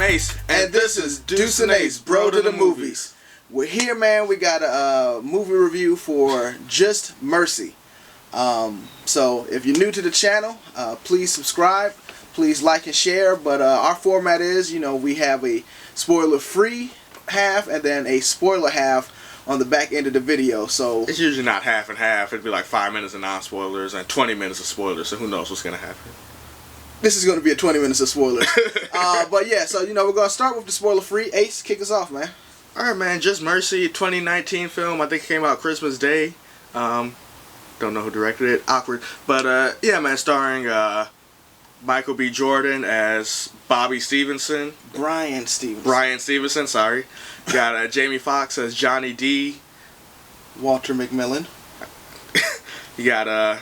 Ace, and this is Deuce Ace, Bro to the Movies. We're here, man. We got a movie review for Just Mercy. So if you're new to the channel, please subscribe. Please like and share. But our format is, we have a spoiler-free half and then a spoiler half on the back end of the video. So it's usually not half and half. It'd be like 5 minutes of non-spoilers and 20 minutes of spoilers. So who knows what's gonna happen? This is going to be a 20 minutes of spoilers. But yeah, so we're going to start with the spoiler-free. Ace, kick us off, man. Alright, man. Just Mercy, 2019 film. I think it came out Christmas Day. Don't know who directed it. Awkward. But yeah, man, starring Michael B. Jordan as Bobby Stevenson. Brian Stevenson, sorry. Got Jamie Foxx as Johnny D. Walter McMillan. You got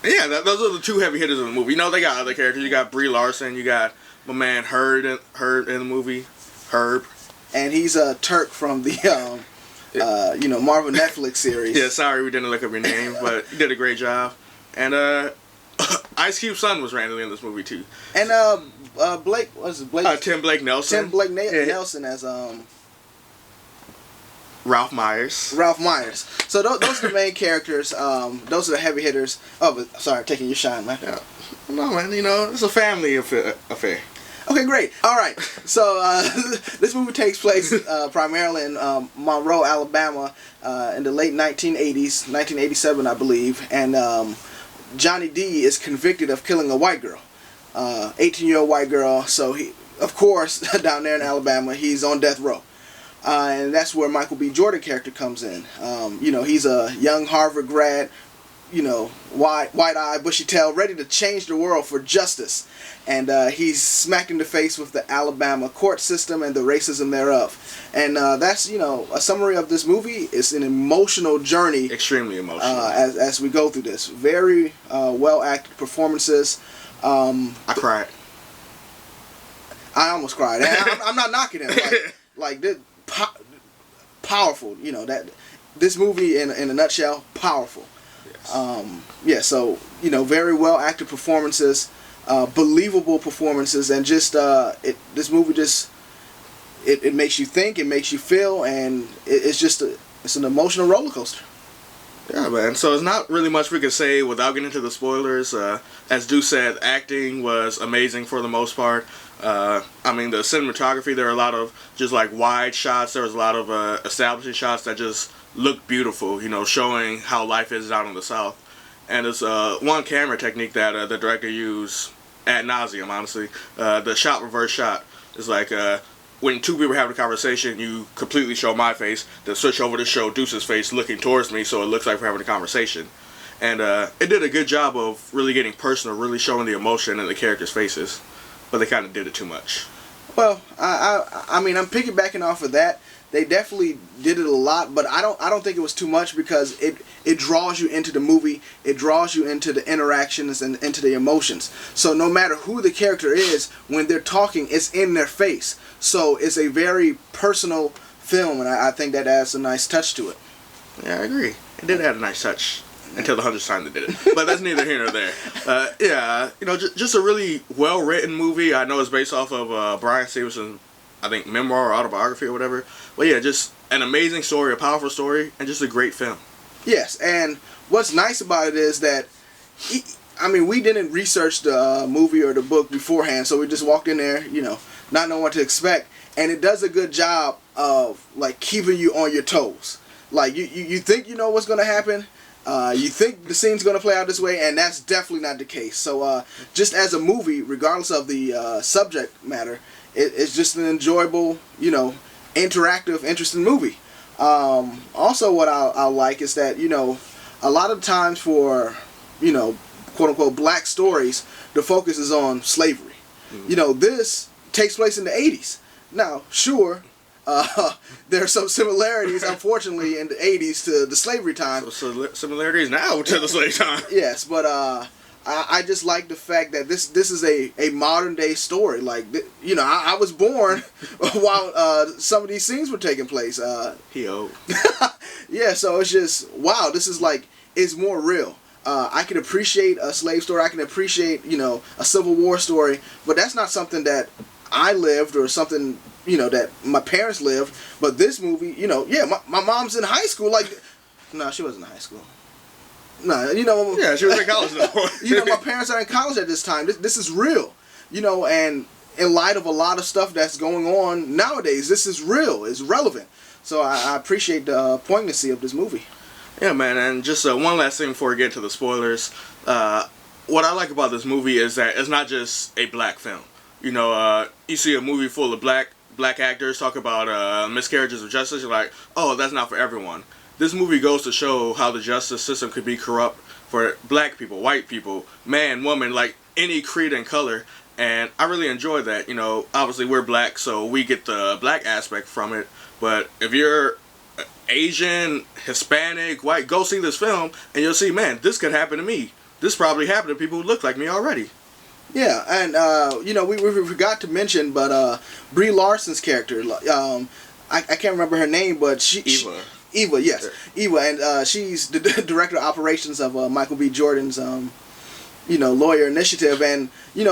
yeah, those are the two heavy hitters in the movie. They got other characters. You got Brie Larson. You got my man Herb in the movie. Herb. And he's a Turk from the Marvel Netflix series. Yeah, sorry we didn't look up your name, but you did a great job. And Ice Cube's son was randomly in this movie too. And Blake, what's it, Blake? Tim Blake Nelson. Nelson as Ralph Myers. So those are the main characters. Those are the heavy hitters. Oh, but sorry, taking your shine, man. Yeah. No, man. It's a family affair. Okay, great. All right. So this movie takes place primarily in Monroe, Alabama, in the late 1980s, 1987, I believe. And Johnny D is convicted of killing a white girl, 18-year-old white girl. So he, of course, down there in Alabama, he's on death row. And that's where Michael B. Jordan character comes in. He's a young Harvard grad, wide-eyed, bushy-tailed, ready to change the world for justice. And he's smacked in the face with the Alabama court system and the racism thereof. And that's, a summary of this movie. It's an emotional journey. Extremely emotional. As we go through this. Very well-acted performances. I cried. I almost cried. And I'm not knocking him. Like this. Powerful, that this movie in a nutshell, powerful. Yes. Yeah, so very well acted performances, believable performances, and just this movie just it makes you think, it makes you feel, and it's an emotional roller coaster. Yeah, man. So it's not really much we could say without getting into the spoilers. As Deuce said, acting was amazing for the most part. The cinematography, there are a lot of just like wide shots. There was a lot of establishing shots that just looked beautiful, showing how life is down in the South. And it's one camera technique that the director used ad nauseum, honestly. The shot reverse shot is like when two people are having a conversation, you completely show my face, then switch over to show Deuce's face looking towards me, so it looks like we're having a conversation. And it did a good job of really getting personal, really showing the emotion in the characters' faces. But they kind of did it too much. Well, I'm piggybacking off of that. They definitely did it a lot, but I don't think it was too much because it draws you into the movie. It draws you into the interactions and into the emotions. So no matter who the character is, when they're talking, it's in their face. So it's a very personal film, and I think that adds a nice touch to it. Yeah, I agree. It did add a nice touch. Until the 100th time they did it. But that's neither here nor there. Yeah, just a really well-written movie. I know it's based off of Brian Stevenson's, I think, memoir or autobiography or whatever. But yeah, just an amazing story, a powerful story, and just a great film. Yes, and what's nice about it is that, we didn't research the movie or the book beforehand, so we just walked in there, not knowing what to expect. And it does a good job of, keeping you on your toes. Like, you think you know what's going to happen. You think the scene's going to play out this way, and that's definitely not the case. So just as a movie, regardless of the subject matter, it's just an enjoyable, interactive, interesting movie. Also, what I like is that, a lot of times for, quote-unquote black stories, the focus is on slavery. Mm-hmm. This takes place in the 80s. Now, sure, there are some similarities, unfortunately, in the 80s to the slavery time. So similarities now to the slavery time. Yes, but I just like the fact that this is a modern day story. Like, I was born while some of these scenes were taking place. Yeah, so it's just, wow, this is it's more real. I can appreciate a slave story. I can appreciate, a Civil War story, but that's not something that I lived or something, that my parents lived. But this movie, my mom's in high school. Like, no, she wasn't in high school. No, Yeah, she was in college though. My parents are in college at this time. This is real, and in light of a lot of stuff that's going on nowadays, this is real. It's relevant. So I appreciate the poignancy of this movie. Yeah, man, and just one last thing before we get to the spoilers. What I like about this movie is that it's not just a black film. You see a movie full of black actors talk about miscarriages of justice. You're like, oh, that's not for everyone. This movie goes to show how the justice system could be corrupt for black people, white people, man, woman, like any creed and color. And I really enjoy that. Obviously we're black, so we get the black aspect from it. But if you're Asian, Hispanic, white, go see this film and you'll see, man, this could happen to me. This probably happened to people who look like me already. Yeah, and we forgot to mention, but Brie Larson's character, I can't remember her name, but Eva, yes, yeah. Eva, and she's the director of operations of Michael B. Jordan's lawyer initiative, and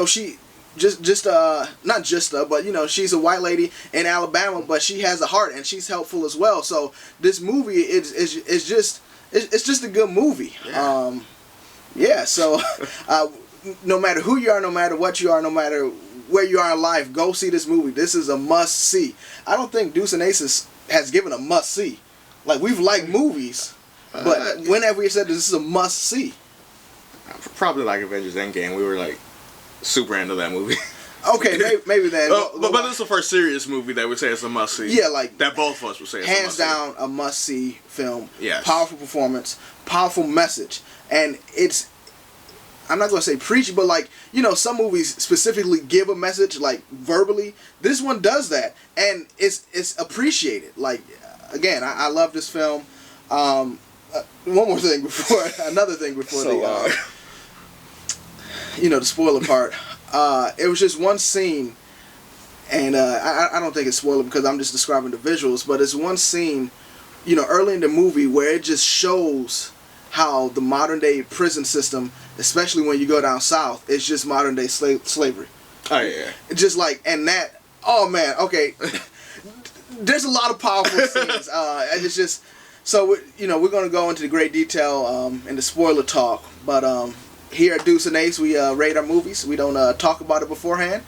she but she's a white lady in Alabama, but she has a heart and she's helpful as well. So this movie is just a good movie. Yeah. So no matter who you are, no matter what you are, no matter where you are in life, go see this movie. This is a must see. I don't think Deuce Ace has given a must see. Like, we've liked movies, but when have we said this is a must see? Probably like Avengers Endgame. We were like super into that movie. Okay, maybe then. But this is the first serious movie that we say is a must see. Yeah, like that both of us would say it's hands down a must see film. Yes. Powerful performance, powerful message, and it's. I'm not gonna say preachy, but like some movies specifically give a message like verbally. This one does that, and it's appreciated. Like another thing before the spoiler part. It was just one scene, and I don't think it's spoiler because I'm just describing the visuals, but it's one scene, early in the movie where it just shows how the modern day prison system, especially when you go down south, is just modern day slavery. Oh yeah. Just like, and that, oh man, okay. There's a lot of powerful scenes. And it's just, so we're going to go into the great detail in the spoiler talk, but here at Deuce and Ace, we rate our movies. We don't talk about it beforehand,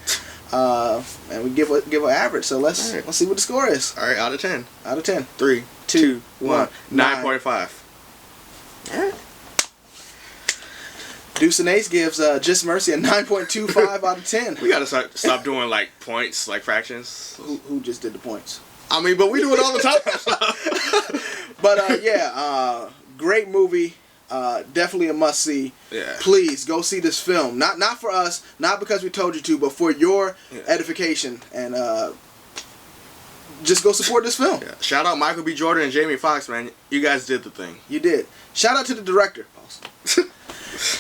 and we give an average. So let's see what the score is. All right, out of 10. Out of 10. 3, 2, 1. 9.5. All right. Deuce and Ace gives Just Mercy a 9.25 out of 10. We gotta stop doing like points, like fractions. Who just did the points? I mean, but we do it all the time. But great movie. Definitely a must see. Yeah. Please go see this film. Not for us, not because we told you to, but for your edification, and just go support this film. Yeah. Shout out Michael B. Jordan and Jamie Foxx, man. You guys did the thing. You did. Shout out to the director.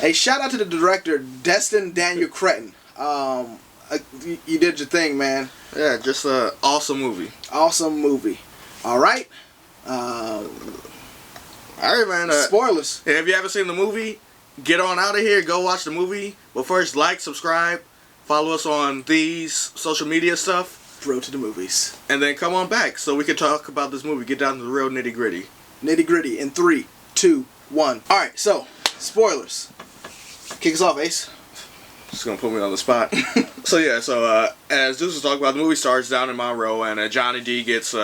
Hey, shout out to the director, Destin Daniel Cretton. You did your thing, man. Yeah, just an awesome movie. Awesome movie. All right. All right, man. Spoilers. If you haven't seen the movie, get on out of here. Go watch the movie. But first, like, subscribe, follow us on these social media stuff. Road to the movies. And then come on back so we can talk about this movie. Get down to the real nitty gritty. Nitty gritty in 3, 2, 1. All right, so spoilers. Kick us off, Ace. Just gonna put me on the spot. So as Deuce was talking about, the movie starts down in Monroe, and Johnny D gets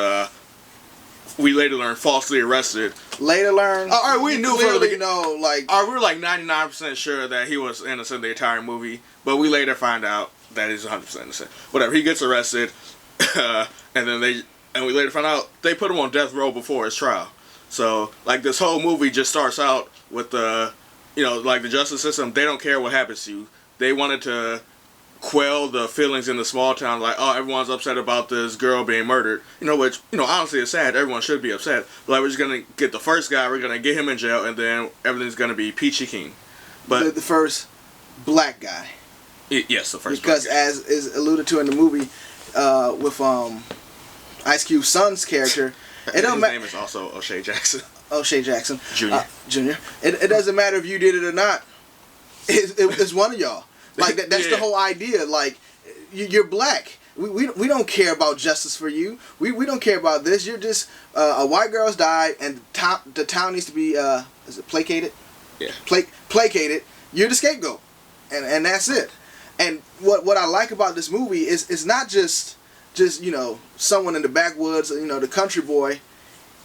we later learn falsely arrested. Later learn. All right, we knew clearly, we were like 99% sure that he was innocent the entire movie, but we later find out that he's 100% innocent. Whatever, he gets arrested, and then we later find out they put him on death row before his trial. So like this whole movie just starts out with the justice system. They don't care what happens to you. They wanted to quell the feelings in the small town, like, oh, everyone's upset about this girl being murdered. Which, honestly is sad. Everyone should be upset. But like, we're just going to get the first guy, we're going to get him in jail, and then everything's going to be peachy keen. But the first black guy. Yes, the first because black guy. As is alluded to in the movie, with Ice Cube's son's character, his name is also O'Shea Jackson. O'Shea Jackson. Junior. It doesn't matter if you did it or not. It's one of y'all. Like that's the whole idea. Like you're black. We don't care about justice for you. We don't care about this. You're just a white girl's died, and the town needs to be is it placated? Yeah. Placated. You're the scapegoat, and that's it. And what I like about this movie is it's not just someone in the backwoods, the country boy.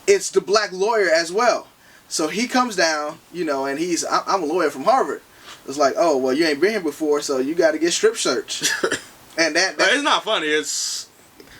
It's the black lawyer as well. So he comes down, and I'm a lawyer from Harvard. It's like, oh, well, you ain't been here before, so you got to get strip searched. And that it's not funny. It's,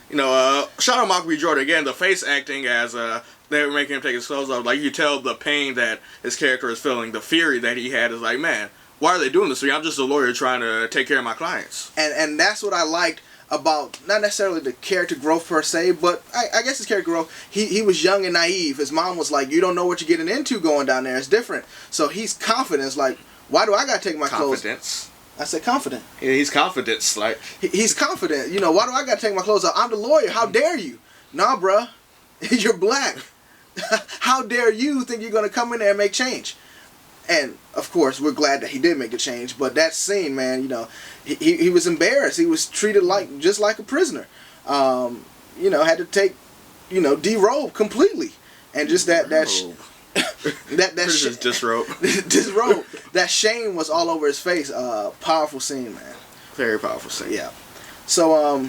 shout out Michael B. Jordan again. The face acting as they were making him take his clothes off. Like, you tell the pain that his character is feeling, the fury that he had is like, man, why are they doing this to me? I'm just a lawyer trying to take care of my clients. And that's what I liked about, not necessarily the character growth per se, but I guess his character growth, he was young and naive. His mom was like, you don't know what you're getting into going down there. It's different. So he's confident. It's like, why do I got to take my clothes? Confidence. I said confident. Yeah, he's confident. Like, he's confident. Why do I got to take my clothes off? I'm the lawyer. How dare you? Nah, bruh. You're black. How dare you think you're going to come in there and make change? And, of course, we're glad that he did make a change. But that scene, man, he was embarrassed. He was treated just like a prisoner. Had to take, derobe completely. And just that disrobe. Disrobe. That shame was all over his face. Powerful scene, man. Very powerful scene. Yeah. So,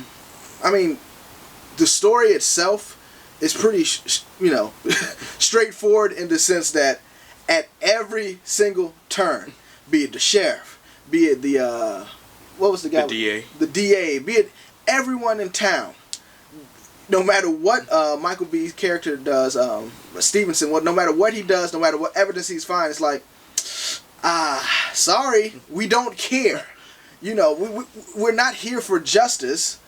the story itself is pretty, straightforward in the sense that at every single turn, be it the sheriff, be it the, what was the guy? The DA. The DA, be it everyone in town, no matter what Michael B's character does, Stevenson, no matter what he does, no matter what evidence he's finding, it's like, sorry, we don't care. We're not here for justice.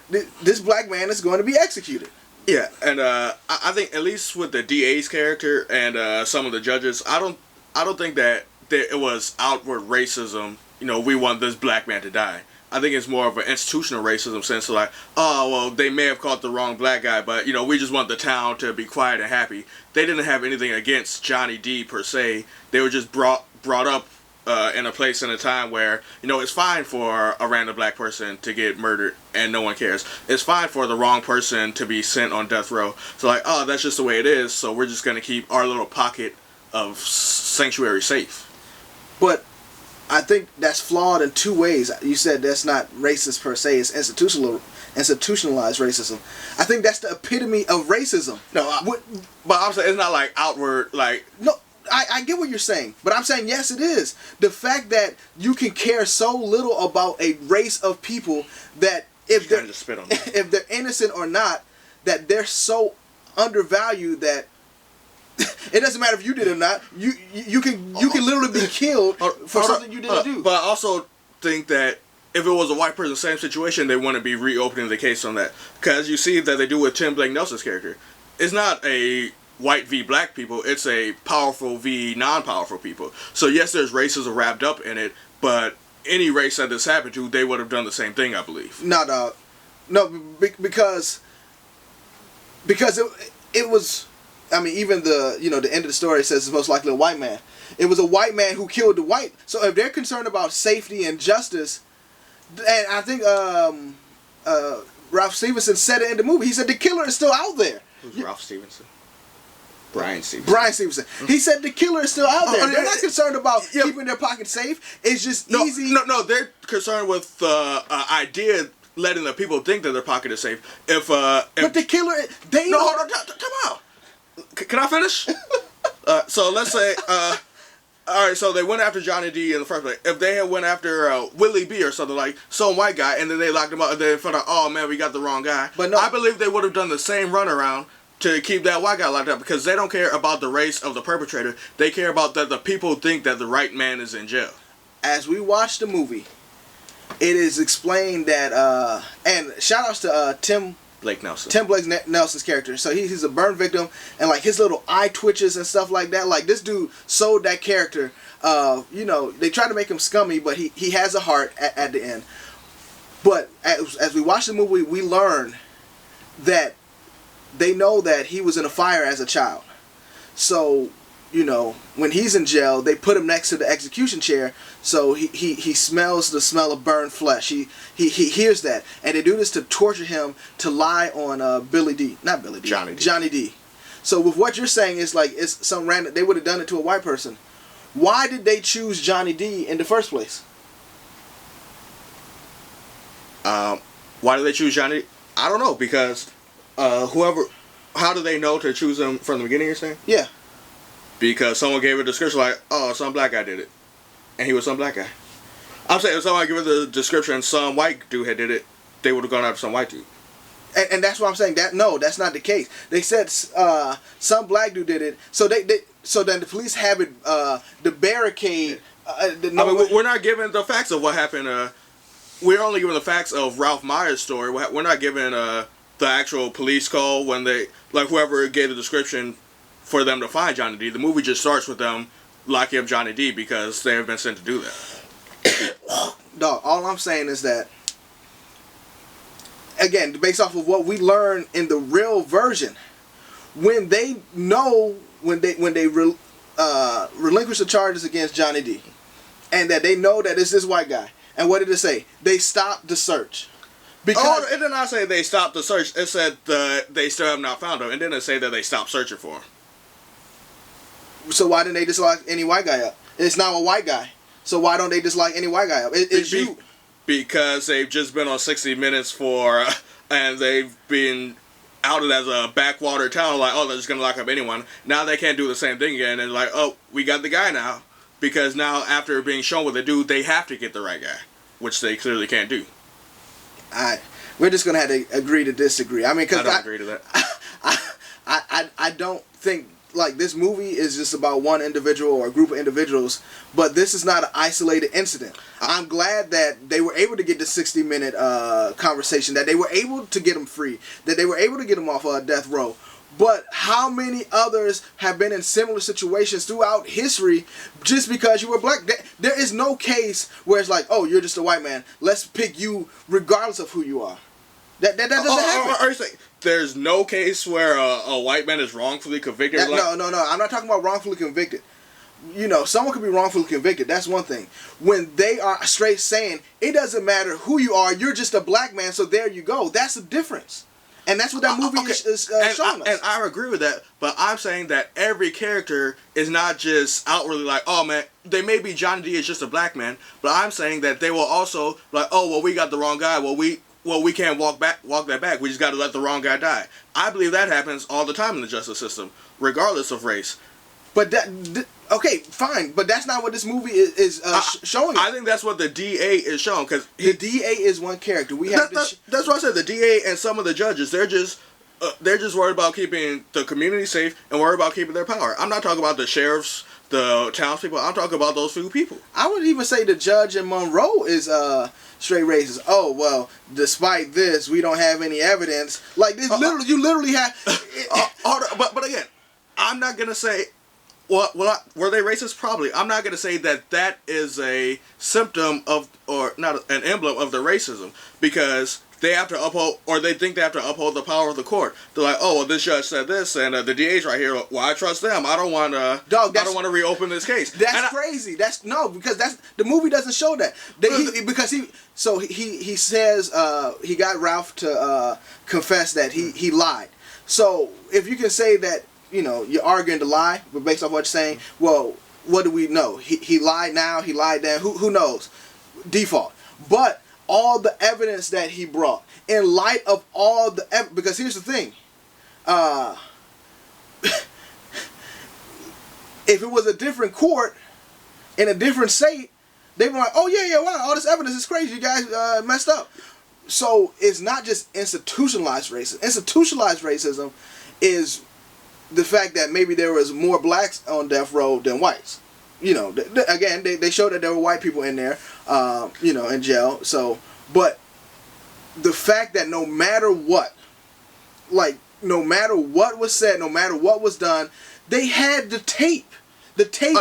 This black man is going to be executed. Yeah, and I think at least with the DA's character and some of the judges, I don't think that it was outward racism. We want this black man to die. I think it's more of an institutional racism sense of like, oh, well, they may have caught the wrong black guy, but, we just want the town to be quiet and happy. They didn't have anything against Johnny D per se. They were just brought up in a place and a time where, it's fine for a random black person to get murdered and no one cares. It's fine for the wrong person to be sent on death row. So like, oh, that's just the way it is, so we're just going to keep our little pocket of sanctuary safe. But I think that's flawed in two ways. You said that's not racist per se, it's institutionalized racism. I think that's the epitome of racism. But I'm saying it's not like outward, like... No. I get what you're saying, but I'm saying yes, it is. The fact that you can care so little about a race of people that if they're innocent or not, that they're so undervalued that it doesn't matter if you did or not. You can literally be killed for something you didn't do. But I also think that if it was a white person, same situation, they wouldn't be reopening the case on that, because you see that they do with Tim Blake Nelson's character. It's not a white v black people, it's a powerful v non-powerful people. So yes, there's racism wrapped up in it, but any race that this happened to, they would have done the same thing, I believe. No, dog. No, because it was, even the the end of the story says it's most likely a white man. It was a white man who killed the white. So if they're concerned about safety and justice, and I think Ralph Stevenson said it in the movie. He said the killer is still out there. Who's Ralph Stevenson? Brian Stevenson. He said the killer is still out there. They're not concerned about keeping their pockets safe. It's just easy. No, they're concerned with the idea letting the people think that their pocket is safe. But the killer, they no, hold on, come out. Can I finish? So let's say, all right, so they went after Johnny D in the first place. If they had went after Willie B or something, like some white guy, and then they locked him up, and they found out, oh man, we got the wrong guy. But no, I believe they would have done the same runaround to keep that white guy locked up, because they don't care about the race of the perpetrator. They care about that the people think that the right man is in jail. As we watch the movie, it is explained that, and shout outs to Tim Blake Nelson's character. So he's a burn victim, and like his little eye twitches and stuff like that. Like this dude sold that character. They try to make him scummy, but he has a heart at the end. But as we watch the movie, we learn that they know that he was in a fire as a child. So when he's in jail, they put him next to the execution chair, so he smells the smell of burned flesh. He hears that, and they do this to torture him to lie on Johnny D. So with what you're saying is like it's some random. They would have done it to a white person. Why did they choose Johnny D in the first place? Why did they choose Johnny? I don't know, because how do they know to choose him from the beginning, you're saying? Yeah. Because someone gave a description like, oh, some black guy did it. And he was some black guy. I'm saying if someone gave it the description some white dude had did it, they would have gone after some white dude. And that's what I'm saying. No, that's not the case. They said some black dude did it. So so then the police have it, the barricade. We're not given the facts of what happened. We're only given the facts of Ralph Myers' story. We're not given the actual police call when they, like, whoever gave the description for them to find Johnny D. The movie just starts with them locking up Johnny D because they have been sent to do that. Dog, all I'm saying is that, again, based off of what we learn in the real version, when they relinquish the charges against Johnny D, and that they know that it's this white guy, and what did it say? They stopped the search. Because it did not say they stopped the search. It said they still have not found him. It didn't say that they stopped searching for him. So why didn't they just lock any white guy up? It's not a white guy. So why don't they just lock any white guy up? It's you. Because they've just been on 60 Minutes and they've been outed as a backwater town. Like, oh, they're just going to lock up anyone. Now they can't do the same thing again. And like, oh, we got the guy now. Because now after being shown what they do, they have to get the right guy. Which they clearly can't do. We're just going to have to agree to disagree. I mean, because I don't agree to that. I don't think, like, this movie is just about one individual or a group of individuals, but this is not an isolated incident. I'm glad that they were able to get the 60-minute conversation, that they were able to get him free, that they were able to get him off death row. But how many others have been in similar situations throughout history just because you were black? There is no case where it's like, oh, you're just a white man, let's pick you regardless of who you are. That doesn't happen. Are you saying there's no case where a white man is wrongfully convicted? No. I'm not talking about wrongfully convicted. Someone could be wrongfully convicted. That's one thing. When they are straight saying, it doesn't matter who you are, you're just a black man, so there you go. That's the difference. And that's what that movie is showing us. And I agree with that, but I'm saying that every character is not just outwardly like, oh man, they may be Johnny D is just a black man, but I'm saying that they will also like, oh well, we got the wrong guy. Well, we can't walk that back. We just got to let the wrong guy die. I believe that happens all the time in the justice system, regardless of race. But okay, fine, but that's not what this movie is showing. I think that's what the DA is showing, because the DA is one character. That's why I said the DA and some of the judges, they're just worried about keeping the community safe and worried about keeping their power. I'm not talking about the sheriffs, the townspeople. I'm talking about those few people. I would even say the judge in Monroe is straight racist. Oh well, despite this, we don't have any evidence. Like this, you literally have. But again, I'm not gonna say. Were they racist? Probably. I'm not going to say that is a symptom of, or not an emblem of the racism, because they have to uphold, or they think they have to uphold the power of the court. They're like, oh, well, this judge said this, and the DA's right here. Well, I trust them. I don't want to. I don't want to reopen this case. That's crazy. Because the movie doesn't show that. He says he got Ralph to confess that he lied. So if you can say that. You're arguing to lie, but based off what you're saying, well, what do we know? He lied now, he lied then, who knows? Default. But all the evidence that he brought, in light of all the evidence, because here's the thing, if it was a different court, in a different state, they'd be like, oh yeah, wow, all this evidence is crazy, you guys messed up. So it's not just institutionalized racism. Institutionalized racism is the fact that maybe there was more blacks on death row than whites. Again, they showed that there were white people in there, in jail. So, but the fact that no matter what was said, no matter what was done, they had the tape. The tape.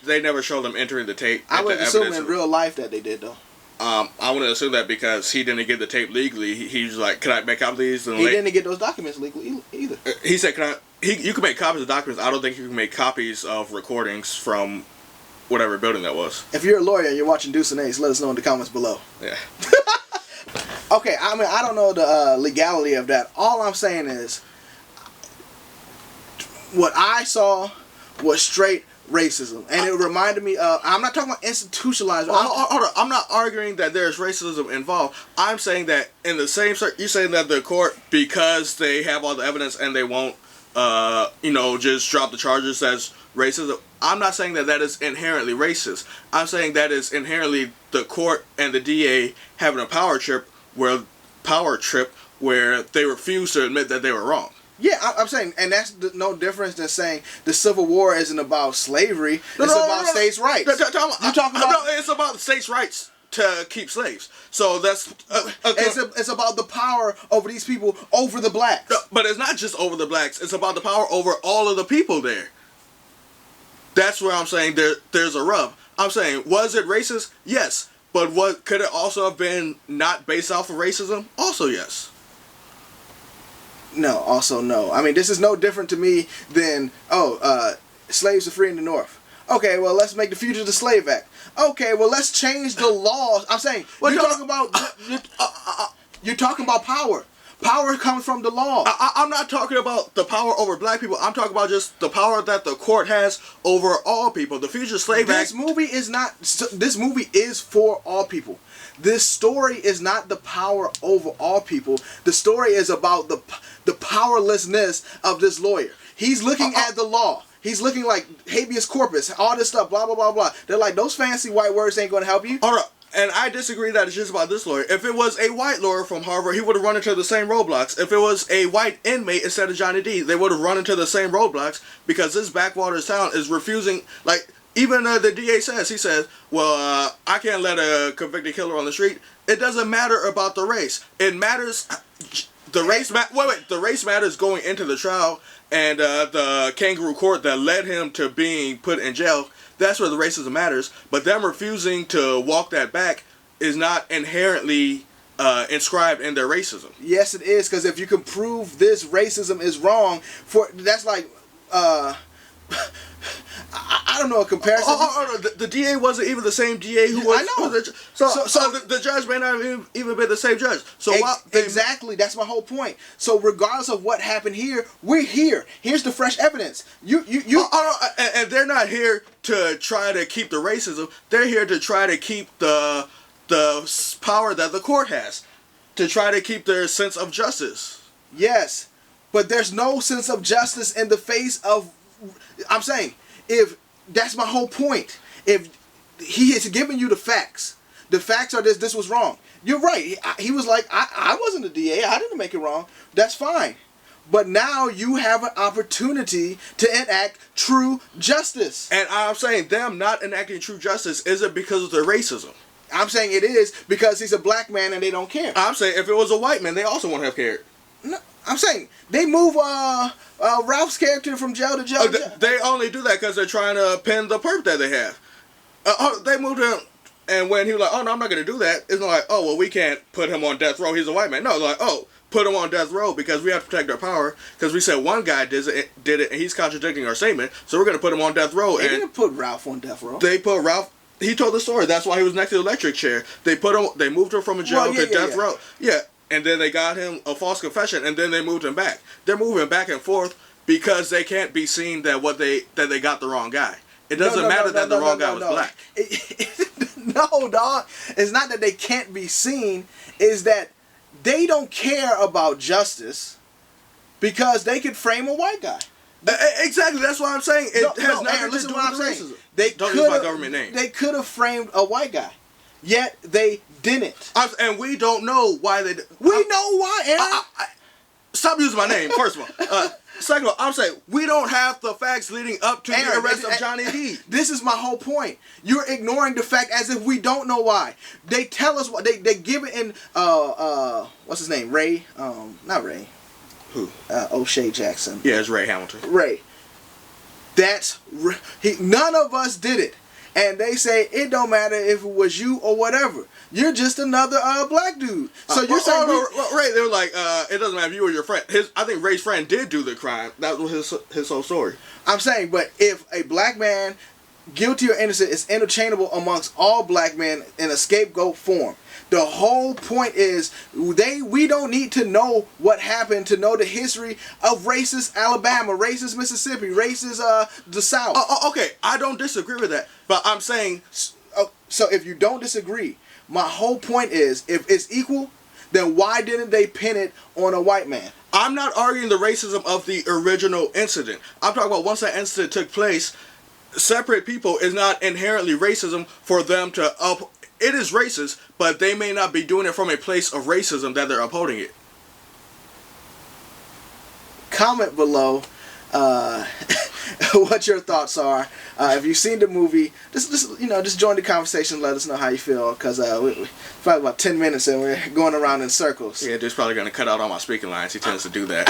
They never showed them entering the tape. I would assume in real life that they did, though. I wouldn't assume that because he didn't get the tape legally. He was like, "Can I make out these?" And he didn't get those documents legally either. He said, "Can I?" you can make copies of documents. I don't think you can make copies of recordings from whatever building that was. If you're a lawyer and you're watching Deuce Ace, let us know in the comments below. Yeah. Okay, I mean, I don't know the legality of that. All I'm saying is, what I saw was straight racism, and it reminded me of. I'm not talking about institutionalized. Hold on. I'm not arguing that there's racism involved. I'm saying that in the same. You're saying that the court, because they have all the evidence and they won't, just drop the charges as racism. I'm not saying that that is inherently racist. I'm saying that is inherently the court and the DA having a power trip where they refuse to admit that they were wrong. Yeah, I'm saying, and that's no difference than saying the Civil War isn't about slavery. It's about states' rights. You're talking about? No, it's about states' rights to keep slaves. So that's it's about the power over these people over the blacks. No, but it's not just over the blacks. It's about the power over all of the people there. That's where I'm saying there's a rub. I'm saying, was it racist? Yes. But what could it also have been not based off of racism? Also, yes. No, also no. I mean, this is no different to me than, slaves are free in the North. Okay, well, let's make the Fugitive Slave Act. Okay, well, let's change the laws. I'm saying, you're talking about power. Power comes from the law. I'm not talking about the power over black people. I'm talking about just the power that the court has over all people. The Fugitive Slave Act. This movie is for all people. This story is not the power over all people. The story is about the powerlessness of this lawyer. He's looking at the law. He's looking like habeas corpus, all this stuff, blah, blah, blah, blah. They're like, those fancy white words ain't going to help you. All right. And I disagree that it's just about this lawyer. If it was a white lawyer from Harvard, he would have run into the same roadblocks. If it was a white inmate instead of Johnny D, they would have run into the same roadblocks because this backwaters town is refusing. Like, even the DA says, he says, well, I can't let a convicted killer on the street. It doesn't matter about the race. It matters. The race matters going into the trial, and the kangaroo court that led him to being put in jail. That's where the racism matters. But them refusing to walk that back is not inherently inscribed in their racism. Yes, it is, because if you can prove this racism is wrong, that's like, I don't know a comparison. The DA wasn't even the same DA who was. I know. So the judge may not have even been the same judge. So exactly, that's my whole point. So regardless of what happened here, we're here. Here's the fresh evidence. And they're not here to try to keep the racism. They're here to try to keep the power that the court has, to try to keep their sense of justice. Yes, but there's no sense of justice in the face of. I'm saying, if that's my whole point. If he has given you the facts are this was wrong. You're right. He was like, I wasn't a DA. I didn't make it wrong. That's fine. But now you have an opportunity to enact true justice. And I'm saying them not enacting true justice isn't because of their racism. I'm saying it is because he's a black man and they don't care. I'm saying if it was a white man, they also wouldn't have cared. No, I'm saying they move Ralph's character from jail to jail. They only do that because they're trying to pin the perp that they have. They moved him, and when he was like, "Oh no, I'm not going to do that," it's not like, "Oh well, we can't put him on death row. He's a white man." No, it's like, "Oh, put him on death row because we have to protect our power because we said one guy did it, and he's contradicting our statement, so we're going to put him on death row." They didn't put Ralph on death row. They put Ralph. He told the story. That's why he was next to the electric chair. They moved him from a jail to death row. Yeah. And then they got him a false confession, and then they moved him back. They're moving back and forth because they can't be seen that they got the wrong guy. It doesn't matter that the wrong guy was black. No, dog. It's not that they can't be seen. It's that they don't care about justice because they could frame a white guy. Exactly. That's what I'm saying. It has nothing to do with racism. Don't use my government name. They could have framed a white guy. Yet they didn't. And we don't know why they... We know why, Aaron. Stop using my name, first of all. Second of all, I'm saying we don't have the facts leading up to the arrest of Johnny D. This is my whole point. You're ignoring the fact as if we don't know why. They tell us what... They give it in... what's his name? Ray? Not Ray. Who? O'Shea Jackson. Yeah, it's Ray Hamilton. Ray. None of us did it. and they say it don't matter if it was you or whatever. You're just another black dude. So you're saying right? They were like, it doesn't matter if you or your friend. I think Ray's friend did do the crime. That was his whole story. I'm saying, but if a black man, guilty or innocent, is interchangeable amongst all black men in a scapegoat form. The whole point is we don't need to know what happened to know the history of racist Alabama, racist Mississippi, racist the South. Okay, I don't disagree with that, but I'm saying. So if you don't disagree, my whole point is if it's equal, then why didn't they pin it on a white man? I'm not arguing the racism of the original incident. I'm talking about once that incident took place, separate people is not inherently racism for them to it is racist, but they may not be doing it from a place of racism that they're upholding it. Comment below what your thoughts are. If you've seen the movie, just join the conversation. Let us know how you feel, because we probably about 10 minutes and we're going around in circles. Yeah, Dude's probably gonna cut out all my speaking lines. He tends to do that.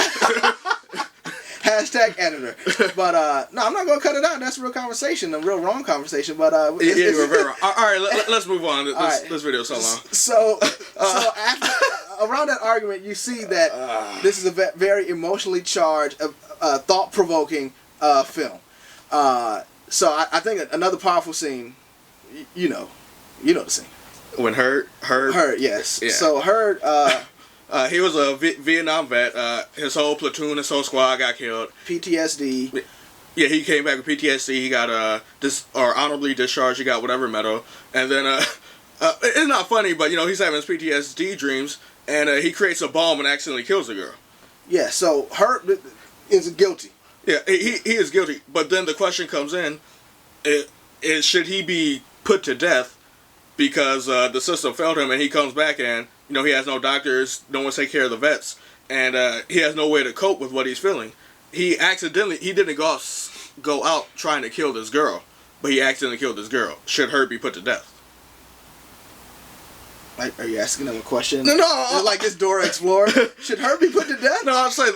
Hashtag editor. But no, I'm not gonna cut it out. That's a real conversation, a real wrong conversation. But you were very wrong. All right, let's move on. This video's so long. So after, around that argument, you see that this is a very emotionally charged, thought-provoking film. So I think another powerful scene. You know the scene. When Hurt, yes. Yeah. So Hurt. He was a Vietnam vet. His whole platoon, his whole squad got killed. PTSD. Yeah, he came back with PTSD. He got honorably discharged. He got whatever medal. And then it's not funny, but he's having his PTSD dreams, and he creates a bomb and accidentally kills the girl. Yeah. So Hurt is guilty. Yeah, he is guilty. But then the question comes in: should he be put to death because the system failed him, and he comes back and he has no doctors, no one take care of the vets, and he has no way to cope with what he's feeling. He didn't go out trying to kill this girl, but he accidentally killed this girl. Should Hurt be put to death? Like, are you asking him a question? No. Like this Dora Explorer? Should Hurt be put to death? No, I'm saying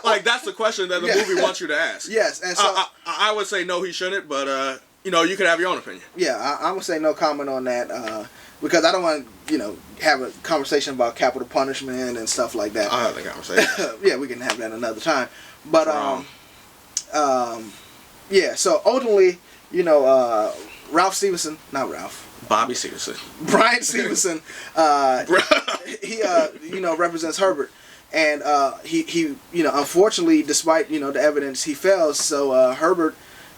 like that's the question that the movie wants you to ask. Yes, and so I would say no, he shouldn't, but you can have your own opinion. Yeah, I'm gonna say no comment on that. Because I don't want to, have a conversation about capital punishment and stuff like that. I'll have the conversation. Yeah, we can have that another time. But yeah. So ultimately, Ralph Stevenson, not Ralph. Bobby Stevenson. Brian Stevenson. He represents Herbert, and he unfortunately, despite the evidence, he fails. So Herbert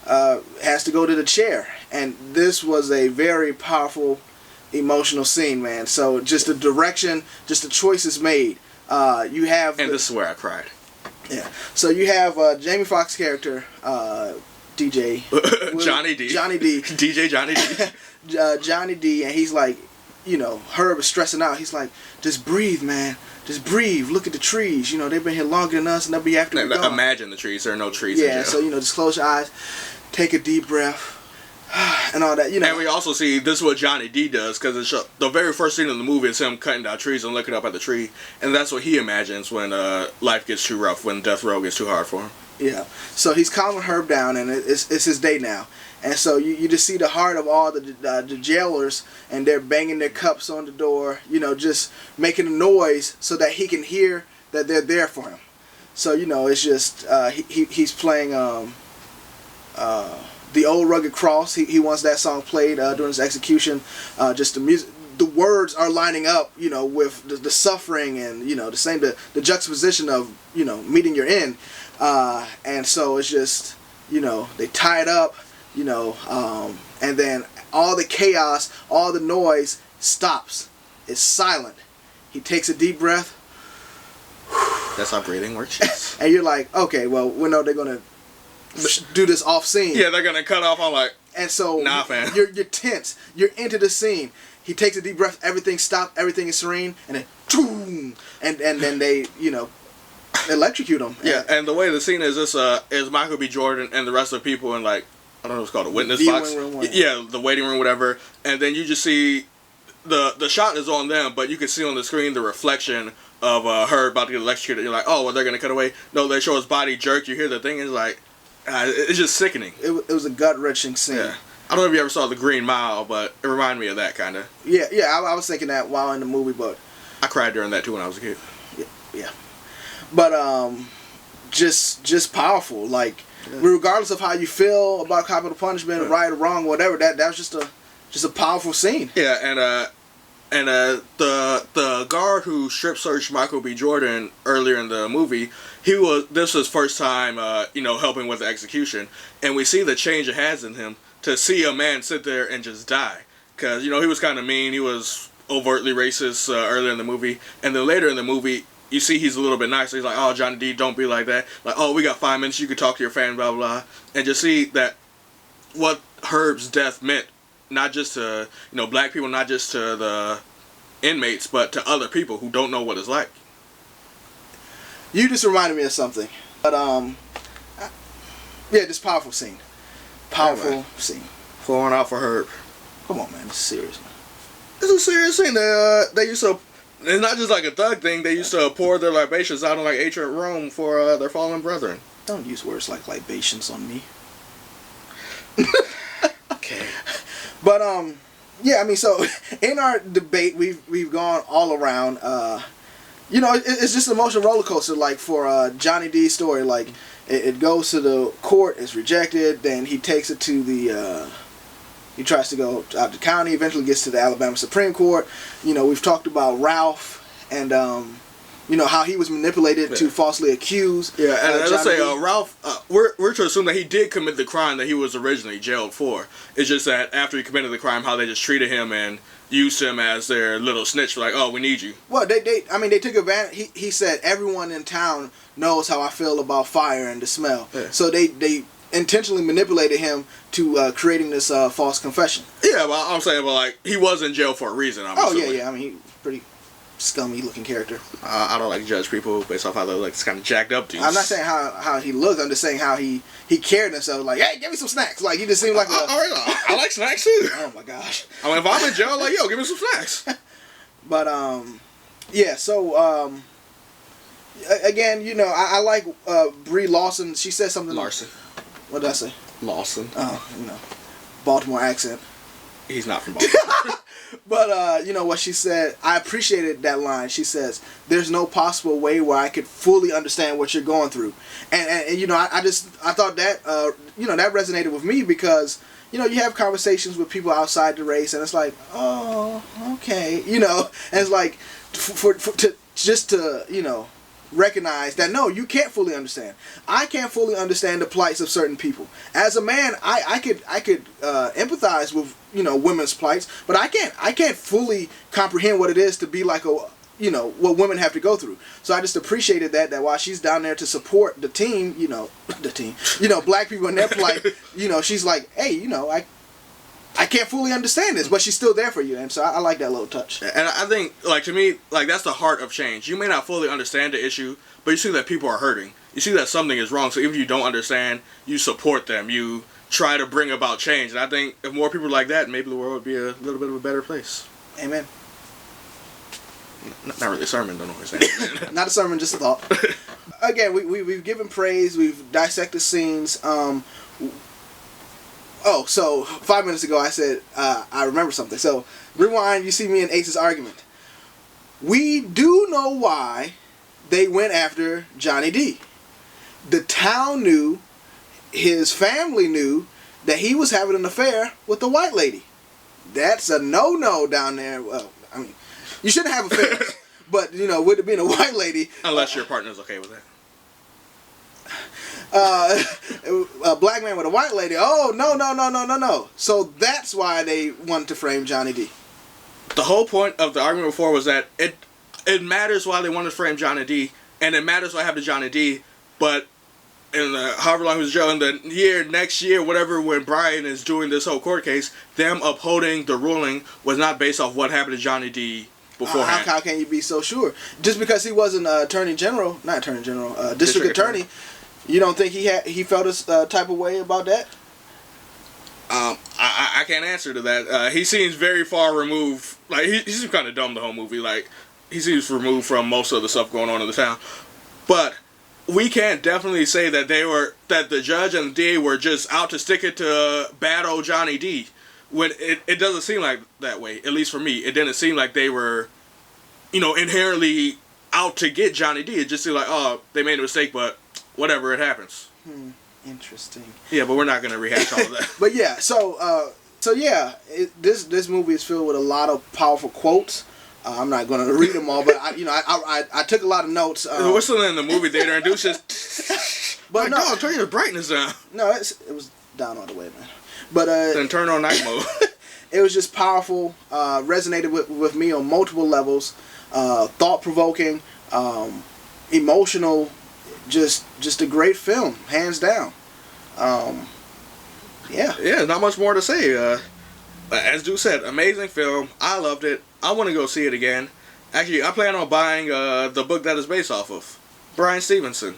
has to go to the chair, and this was a very powerful, emotional scene, man. So just the direction, just the choices made. You have, and this is where I cried. Yeah. So you have Jamie Foxx's character, DJ Johnny D. DJ Johnny D. Johnny D, and he's like, Herb is stressing out. He's like, just breathe, man. Just breathe. Look at the trees. They've been here longer than us, and they'll be after we're gone. Imagine the trees. There are no trees in jail. So just close your eyes, take a deep breath. And all that, And we also see this is what Johnny D does, because the very first scene in the movie is him cutting down trees and looking up at the tree, and that's what he imagines when life gets too rough, when death row gets too hard for him. Yeah. So he's calming Herb down, and it's his day now, and so you just see the heart of all the jailers, and they're banging their cups on the door, just making a noise so that he can hear that they're there for him. So it's just he's playing The Old Rugged Cross. He wants that song played during his execution. Just the music, the words are lining up, with the suffering and the juxtaposition of meeting your end. And so it's just they tie it up, and then all the chaos, all the noise stops. It's silent. He takes a deep breath. That's how breathing works. And you're like, okay, well, we know they're gonna do this off scene. Yeah, they're gonna cut off. I'm like, and so nah, fam. You're tense. You're into the scene. He takes a deep breath. Everything stops. Everything is serene. And then, boom, and then they electrocute him. Yeah, and the way the scene is, this is Michael B. Jordan and the rest of the people in I don't know what's called, a witness box. Yeah, the waiting room, whatever. And then you just see the shot is on them, but you can see on the screen the reflection of her about to get electrocuted. You're like, oh, well, they're gonna cut away. No, they show his body jerk. You hear the thing, and it's like, it's just sickening. It was a gut-wrenching scene. Yeah. I don't know if you ever saw The Green Mile, but it reminded me of that kind of. Yeah, I was thinking that while in the movie, but I cried during that too when I was a kid. yeah. But just powerful. Like, regardless of how you feel about capital punishment, right or wrong, whatever, that was just a powerful scene. Yeah, and the guard who strip searched Michael B. Jordan earlier in the movie, this was his first time, helping with the execution, and we see the change it has in him to see a man sit there and just die, because he was kind of mean, he was overtly racist earlier in the movie, and then later in the movie you see he's a little bit nicer. He's like, oh, Johnny D, don't be like that. Like, oh, we got 5 minutes, you could talk to your family, blah blah blah, and just see that what Herb's death meant. Not just to black people, not just to the inmates, but to other people who don't know what it's like. You just reminded me of something, but this powerful scene, scene. Flowing out for Herb. Come on, man, it's serious. It's a serious thing. They used to. It's not just like a thug thing. They used to pour their libations out in like ancient Rome for their fallen brethren. Don't use words like libations on me. Okay. But so in our debate we've gone all around. It's just an emotional roller coaster. Like for Johnny D's story, like it goes to the court, it's rejected. Then he takes it to the. He tries to go out to county. Eventually gets to the Alabama Supreme Court. We've talked about Ralph and how he was manipulated to falsely accuse. Yeah, and let's say Ralph, we're to assume that he did commit the crime that he was originally jailed for. It's just that after he committed the crime, how they just treated him and used him as their little snitch. Like, oh, we need you. Well, they took advantage. He said everyone in town knows how I feel about fire and the smell. Yeah. So they intentionally manipulated him to creating this false confession. Yeah, but I'm saying, he was in jail for a reason. Yeah. I mean, he's pretty scummy looking character. I don't like to judge people based off how they look. It's kind of jacked up dudes. I'm not saying how he looked. I'm just saying how he carried himself. Like, hey, give me some snacks. Like, he just seemed like I like snacks too. Oh my gosh. I mean, if I'm in jail, like, yo, give me some snacks. But So again, I like Brie Larson. She said something. Larson. What did I say? Lawson. Oh, Baltimore accent. He's not from Baltimore. But, what she said, I appreciated that line. She says, there's no possible way where I could fully understand what you're going through. And I thought that, that resonated with me because, you have conversations with people outside the race and it's like, oh, okay, and it's like, to recognize that no, you can't fully understand. I can't fully understand the plights of certain people. As a man, I could empathize with women's plights, but I can't fully comprehend what it is to be like what women have to go through. So I just appreciated that while she's down there to support the team, black people in their plight, she's like, hey, I can't fully understand this, but she's still there for you, and so I like that little touch. And I think, to me, that's the heart of change. You may not fully understand the issue, but you see that people are hurting. You see that something is wrong, so even if you don't understand, you support them. You try to bring about change. And I think if more people like that, maybe the world would be a little bit of a better place. Amen. Not really a sermon, don't know what I'm saying. Not a sermon, just a thought. Again, we've given praise, we've dissected scenes. So 5 minutes ago I said I remember something. So rewind, you see me and Ace's argument. We do know why they went after Johnny D. The town knew, his family knew that he was having an affair with a white lady. That's a no-no down there. Well, I mean, you shouldn't have affairs, but with it being a white lady, unless your partner's okay with that. A black man with a white lady. Oh, no. So that's why they wanted to frame Johnny D. The whole point of the argument before was that it matters why they wanted to frame Johnny D, and it matters what happened to Johnny D, but in however long he was in jail, in the next year, whatever, when Brian is doing this whole court case, them upholding the ruling was not based off what happened to Johnny D beforehand. How can you be so sure? Just because he wasn't district attorney, you don't think he felt a type of way about that? I can't answer to that. He seems very far removed. Like, he seems kind of dumb the whole movie. Like, he seems removed from most of the stuff going on in the town. But we can definitely say that the judge and the DA were just out to stick it to bad old Johnny D. When it doesn't seem like that way, at least for me. It didn't seem like they were, inherently out to get Johnny D. It just seemed like, oh, they made a mistake, but whatever, it happens. Interesting. Yeah, but we're not going to rehash all of that. But yeah, this movie is filled with a lot of powerful quotes. I'm not going to read them all, but I took a lot of notes. We're still in the movie theater, and Deuce just, but no, turn your brightness down. No, it was down all the way, man. But then turn on night mode. It was just powerful. Resonated with me on multiple levels. Thought provoking, emotional. Just a great film, hands down. Yeah, not much more to say. As Deuce said, amazing film. I loved it. I want to go see it again. Actually, I plan on buying the book that is based off of. Bryan Stevenson.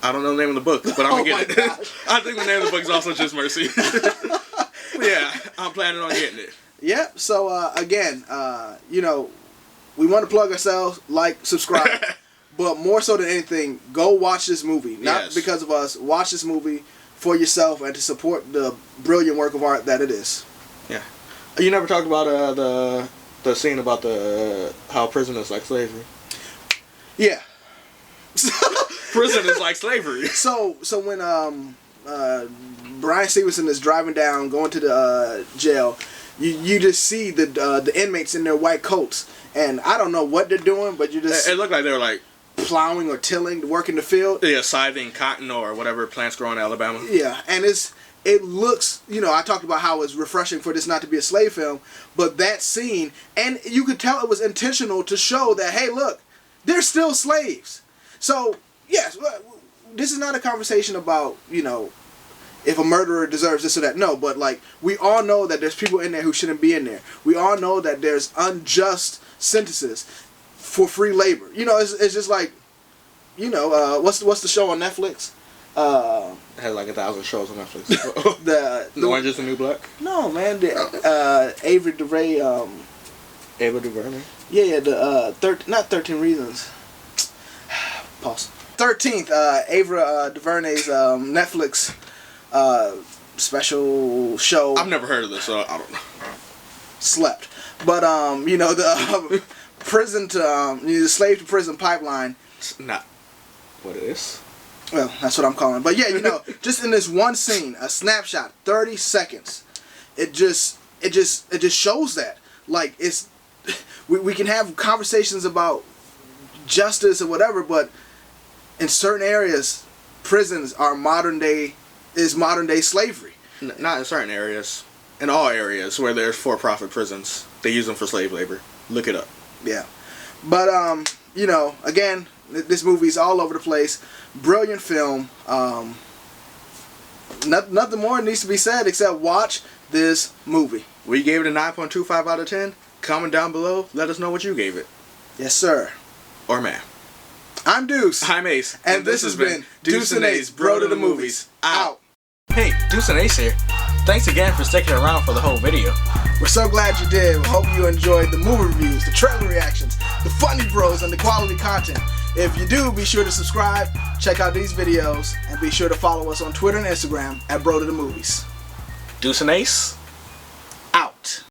I don't know the name of the book, but I'm going to get it. I think the name of the book is also Just Mercy. Yeah, I'm planning on getting it. Yeah, so again, we want to plug ourselves, like, subscribe. But more so than anything, go watch this movie. Not because of us. Watch this movie for yourself and to support the brilliant work of art that it is. Yeah. You never talked about the scene about how prison is like slavery. Yeah. Prison is like slavery. So when Bryan Stevenson is driving down, going to the jail, you just see the inmates in their white coats, and I don't know what they're doing, but you just it looked like they were like plowing or tilling, working the field. Yeah, scything cotton or whatever plants grow in Alabama. Yeah, and it looks, I talked about how it's refreshing for this not to be a slave film, but that scene, and you could tell it was intentional to show that, hey, look, they're still slaves. So, yes, this is not a conversation about, if a murderer deserves this or that. No, but, we all know that there's people in there who shouldn't be in there. We all know that there's unjust sentences for free labor. It's just like, what's the show on Netflix? It has like 1,000 shows on Netflix. the Orange is the New Black? No, man. Ava DuVernay. Ava DuVernay? Yeah, not 13 Reasons. Pause. 13th, Ava DuVernay's Netflix special show. I've never heard of this, so I don't know. Slept. But, the prison to, the slave to prison pipeline. It's not what it is. Well, that's what I'm calling it. But yeah, just in this one scene, a snapshot, 30 seconds, it just shows that. Like, we can have conversations about justice or whatever, but in certain areas, prisons are modern day slavery. Not in certain areas. In all areas where there's for-profit prisons, they use them for slave labor. Look it up. Yeah. But, again, this movie's all over the place. Brilliant film. Nothing more needs to be said except watch this movie. We gave it a 9.25 out of 10. Comment down below. Let us know what you gave it. Yes, sir. Or ma'am. I'm Deuce. I'm Ace. And this has been Deuce and Ace, Bro to the Movies. Out. Hey, Deuce and Ace here. Thanks again for sticking around for the whole video. We're so glad you did. We hope you enjoyed the movie reviews, the trailer reactions, the funny bros, and the quality content. If you do, be sure to subscribe, check out these videos, and be sure to follow us on Twitter and Instagram at Bro to the Movies. Deuce and Ace.